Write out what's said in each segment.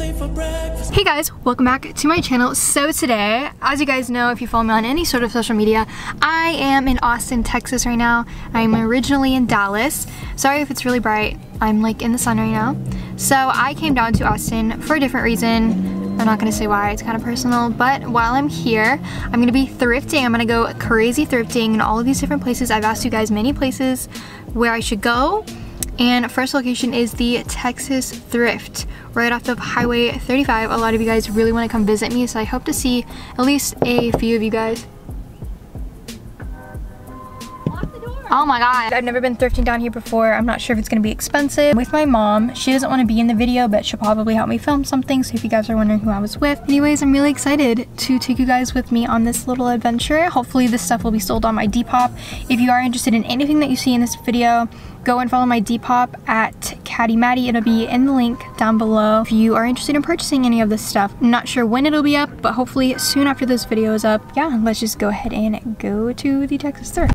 Hey guys, welcome back to my channel. So today, as you guys know, if you follow me on any sort of social media, I am in Austin, Texas right now. I'm originally in Dallas. Sorry if it's really bright. I'm like in the sun right now. So I came down to Austin for a different reason. I'm not gonna say why, it's kind of personal, but while I'm here, I'm gonna be thrifting. I'm gonna go crazy thrifting in all of these different places. I've asked you guys many places where I should go. And first location is the Texas Thrift, right off of Highway 35. A lot of you guys really want to come visit me, so I hope to see at least a few of you guys. Oh my god, I've never been thrifting down here before. I'm not sure if it's gonna be expensive. With my mom, she doesn't want to be in the video, but she'll probably help me film something, so if you guys are wondering who I was with. Anyways, I'm really excited to take you guys with me on this little adventure. Hopefully this stuff will be sold on my Depop. If you are interested in anything that you see in this video, go and follow my Depop at kattymaddie. It'll be in the link down below if you are interested in purchasing any of this stuff. I'm not sure when it'll be up, but hopefully soon after this video is up. Yeah, let's just go ahead and go to the Texas Thrift.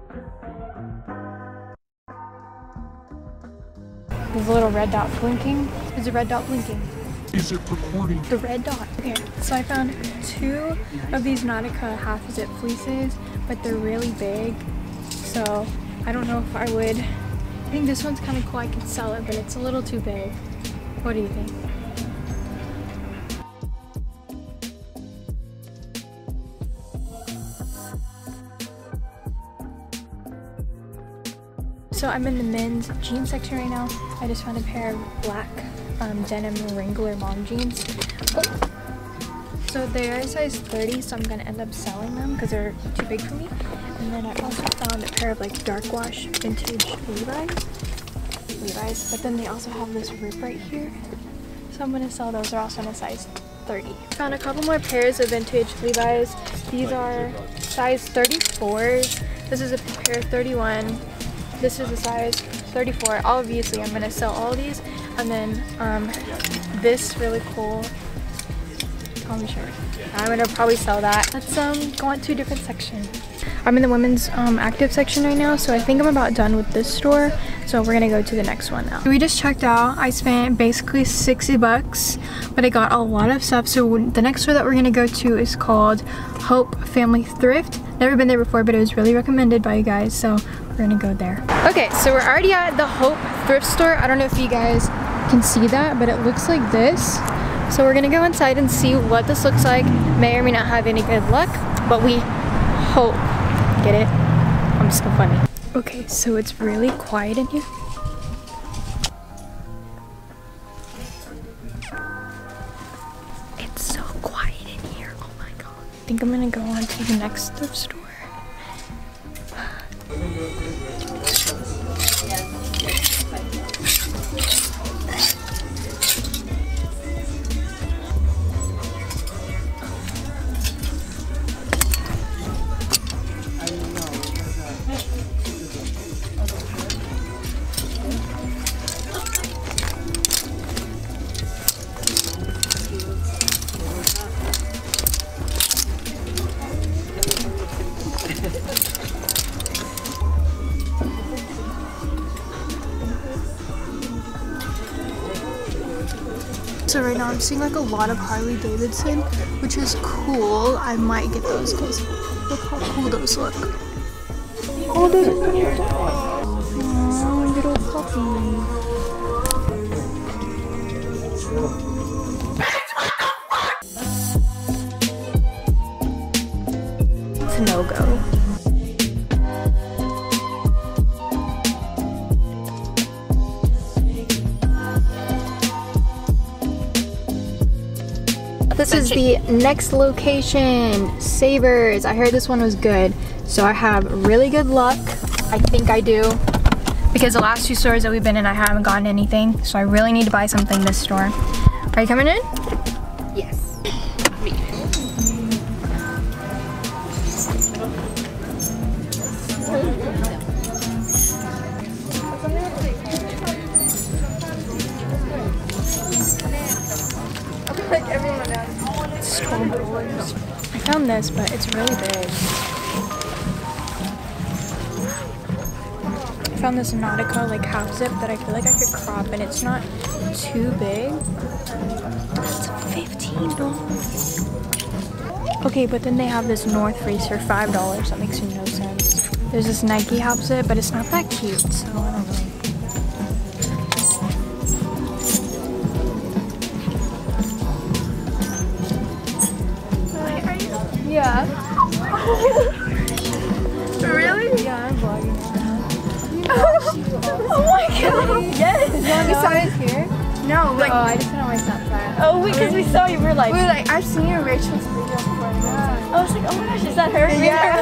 There's a little red dot blinking. There's a red dot blinking. Is it recording? The red dot. Okay, so I found two of these Nautica half zip fleeces, but they're really big. So I don't know if I would. I think this one's kind of cool. I could sell it, but it's a little too big. What do you think? So I'm in the men's jeans section right now. I just found a pair of black denim Wrangler mom jeans. Oh. So they're size 30, so I'm gonna end up selling them because they're too big for me. And then I also found a pair of like dark wash vintage Levi's, but then they also have this rip right here. So I'm gonna sell those. They're also in a size 30. Found a couple more pairs of vintage Levi's. These are size 34s. This is a pair of 31. This is a size 34. Obviously, I'm gonna sell all these, and then this really cool Tommy shirt. I'm gonna probably sell that. Let's go on to a different section. I'm in the women's active section right now, so I think I'm about done with this store. So we're gonna go to the next one now. We just checked out. I spent basically 60 bucks, but I got a lot of stuff. So the next store that we're gonna go to is called Hope Family Thrift. Never been there before, but it was really recommended by you guys, so we're gonna go there. Okay, so we're already at the Hope Thrift store. I don't know if you guys can see that, but it looks like this. So we're gonna go inside and see what this looks like. May or may not have any good luck, but we hope. Get it? I'm so funny. Okay, so it's really quiet in here. It's so quiet in here, oh my god. I think I'm gonna go on to the next thrift store. So right now I'm seeing like a lot of Harley Davidson, which is cool. I might get those because look how cool those look. Oh, there's a little puppy. It's a no-go. This is the next location, Savers. I heard this one was good, so I have really good luck. I think I do, because the last two stores that we've been in, I haven't gotten anything, so I really need to buy something this store. Are you coming in? Yes. Like everyone else. It's $12. I found this, but it's really big. I found this Nautica like half zip that I feel like I could crop, and it's not too big. That's $15. Okay, but then they have this North Face for $5. That makes no sense. There's this Nike outfit, but it's not that cute, so I don't really. Yeah. Really? Yeah, I'm vlogging right now. Oh my god! Yes! You want me size here? No, like. Oh, I just went on my Snapchat. Oh, wait, because we saw you. We were like, I've seen your Rachel's video before. Yeah. I was like, oh my gosh, is that her? Yeah.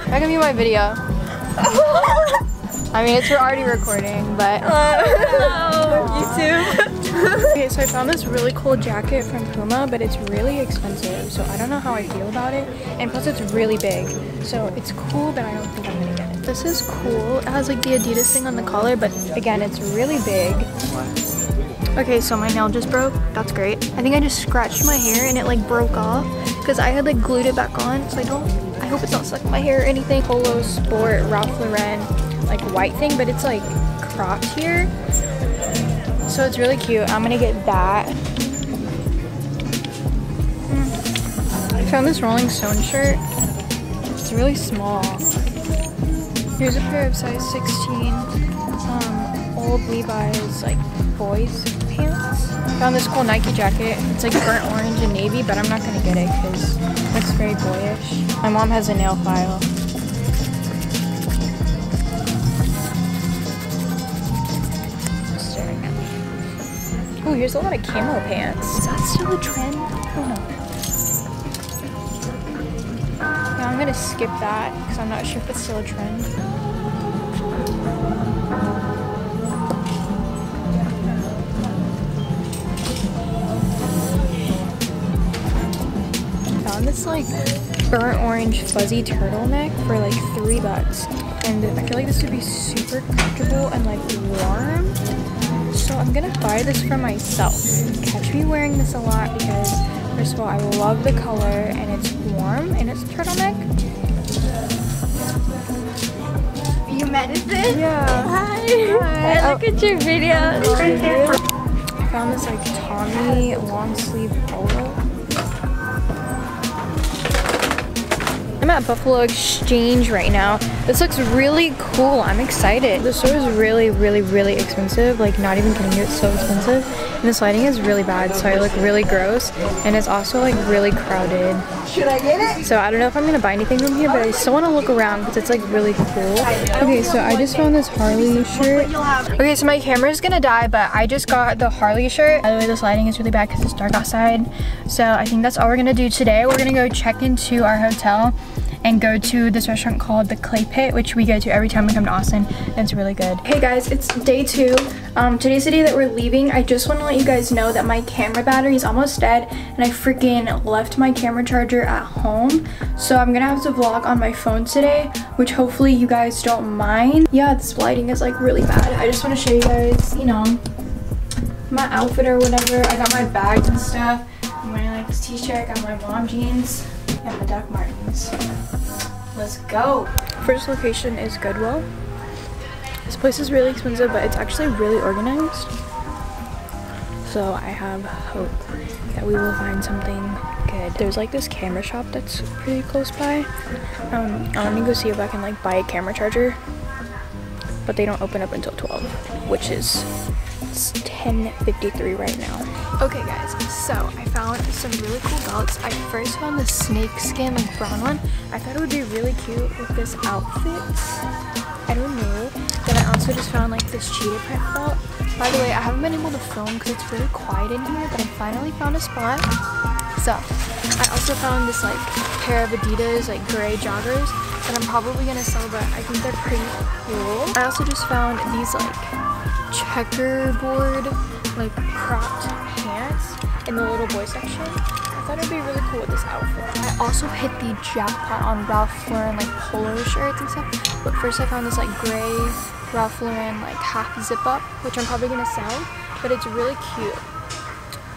That can be my video. I mean, it's already recording, but. Hello, YouTube. Okay, so I found this really cool jacket from Puma, but it's really expensive, so I don't know how I feel about it. And plus, it's really big, so it's cool, but I don't think I'm gonna get it. This is cool. It has like the Adidas thing on the collar, but again, it's really big. Okay, so my nail just broke. That's great. I think I just scratched my hair and it like broke off because I had like glued it back on, so I hope it's not stuck in my hair or anything. Polo Sport Ralph Lauren like white thing, but it's like cropped here. So it's really cute. I'm gonna get that. I found this Rolling Stone shirt. It's really small. Here's a pair of size 16 old Levi's like boys pants. Found this cool Nike jacket. It's like burnt orange and navy, but I'm not gonna get it because it's very boyish. My mom has a nail file. Oh, here's a lot of camo pants. Is that still a trend? I don't know. Yeah, I'm gonna skip that because I'm not sure if it's still a trend. Found this like burnt orange fuzzy turtleneck for like $3, and I feel like this would be super comfortable and like warm. So I'm gonna buy this for myself. Catch me wearing this a lot because first of all, I love the color and it's warm and it's a turtleneck. You Madison? Yeah. Hi. Hi. I look at your videos. I found this like Tommy long sleeve polo. I'm at Buffalo Exchange right now. This looks really cool. I'm excited. The store is really, really, really expensive. Like, not even kidding you, it's so expensive. And this lighting is really bad, so I look really gross. And it's also like really crowded. Should I get it? So I don't know if I'm gonna buy anything from here, but I still want to look around because it's like really cool. Okay, so I just found this Harley shirt. Okay, so my camera is gonna die, but I just got the Harley shirt. By the way, this lighting is really bad because it's dark outside. So I think that's all we're gonna do today. We're gonna go check into our hotel and go to this restaurant called the Clay Pit, which we go to every time we come to Austin, and it's really good. Hey guys, it's day 2. Today's the day that we're leaving. I just want to let you guys know that my camera battery is almost dead, and I freaking left my camera charger at home. So I'm gonna have to vlog on my phone today, which hopefully you guys don't mind. Yeah, this lighting is like really bad. I just want to show you guys, you know, my outfit or whatever. I got my bags and stuff. I'm wearing like this t-shirt, got my mom jeans, and my Doc Martens. Let's go. First location is Goodwill. This place is really expensive, but it's actually really organized. So I have hope that we will find something good. There's like this camera shop that's pretty close by. I'm gonna go see if I can like buy a camera charger, but they don't open up until 12, which is it's 10:53 right now. Okay guys, so I found some really cool belts. I first found the snake skin like brown one. I thought it would be really cute with this outfit. I don't know. Then I also just found like this cheetah print belt. By the way, I haven't been able to film because it's really quiet in here, but I finally found a spot. So I also found this like pair of Adidas like gray joggers that I'm probably gonna sell, but I think they're pretty cool. I also just found these like checkerboard like cropped pants in the little boy section. I thought it'd be really cool with this outfit. I also hit the jackpot on Ralph Lauren like polo shirts and stuff, but first I found this like gray Ralph Lauren like half zip up, which I'm probably gonna sell, but it's really cute.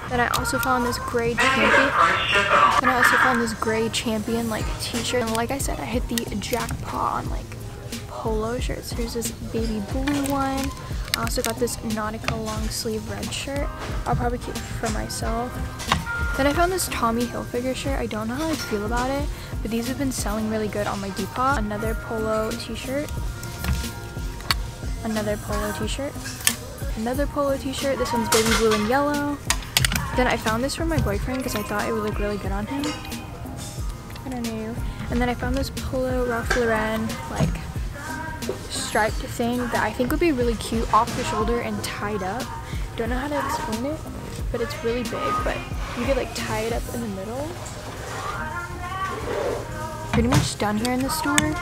Then I also found this gray champion like t-shirt, and like I said, I hit the jackpot on like polo shirts. Here's this baby blue one. I also got this Nautica long sleeve red shirt. I'll probably keep for myself. Then I found this Tommy Hilfiger shirt. I don't know how I feel about it, but these have been selling really good on my Depop. Another polo t-shirt. Another polo t-shirt. Another polo t-shirt. This one's baby blue and yellow. Then I found this for my boyfriend because I thought it would look really good on him. I don't know. And then I found this polo Ralph Lauren like striped thing that I think would be really cute off the shoulder and tied up. Don't know how to explain it, but it's really big, but you could like tie it up in the middle. Pretty much done here in the store,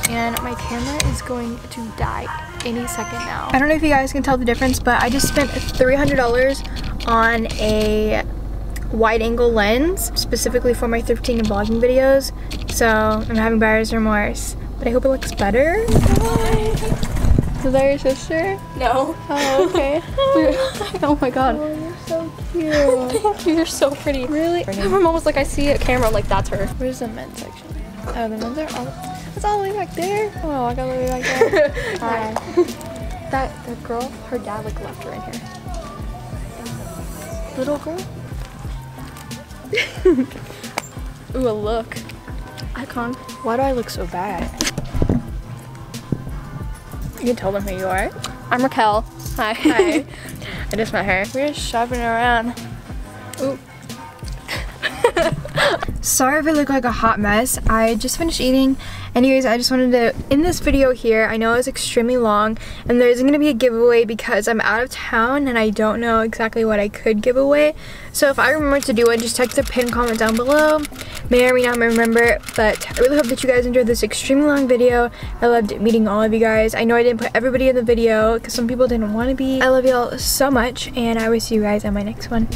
and my camera is going to die any second now. I don't know if you guys can tell the difference, but I just spent $300 on a wide angle lens specifically for my thrifting and vlogging videos, so I'm having buyer's remorse, but I hope it looks better. Is that your sister? No. Oh, okay. Oh my god. Oh, you're so cute. Thank you, you're so pretty. Really? My mom was like, I see a camera, I'm like, that's her. Where's the men's section? Oh, the men's are all, it's all the way back there? Oh, I got all the way back there. Hi. That girl, her dad like left her in here. Little girl? Ooh, a look. Icon. Why do I look so bad? You can tell them who you are. I'm Raquel. Hi. Hi. I just met her. We're just shopping around. Ooh. Sorry if I look like a hot mess. I just finished eating. Anyways, I just wanted to end this video here. I know it's extremely long and there isn't going to be a giveaway because I'm out of town and I don't know exactly what I could give away. So if I remember to do it, just text the pinned comment down below. May or may not remember, but I really hope that you guys enjoyed this extremely long video. I loved meeting all of you guys. I know I didn't put everybody in the video because some people didn't want to be. I love y'all so much and I will see you guys on my next one.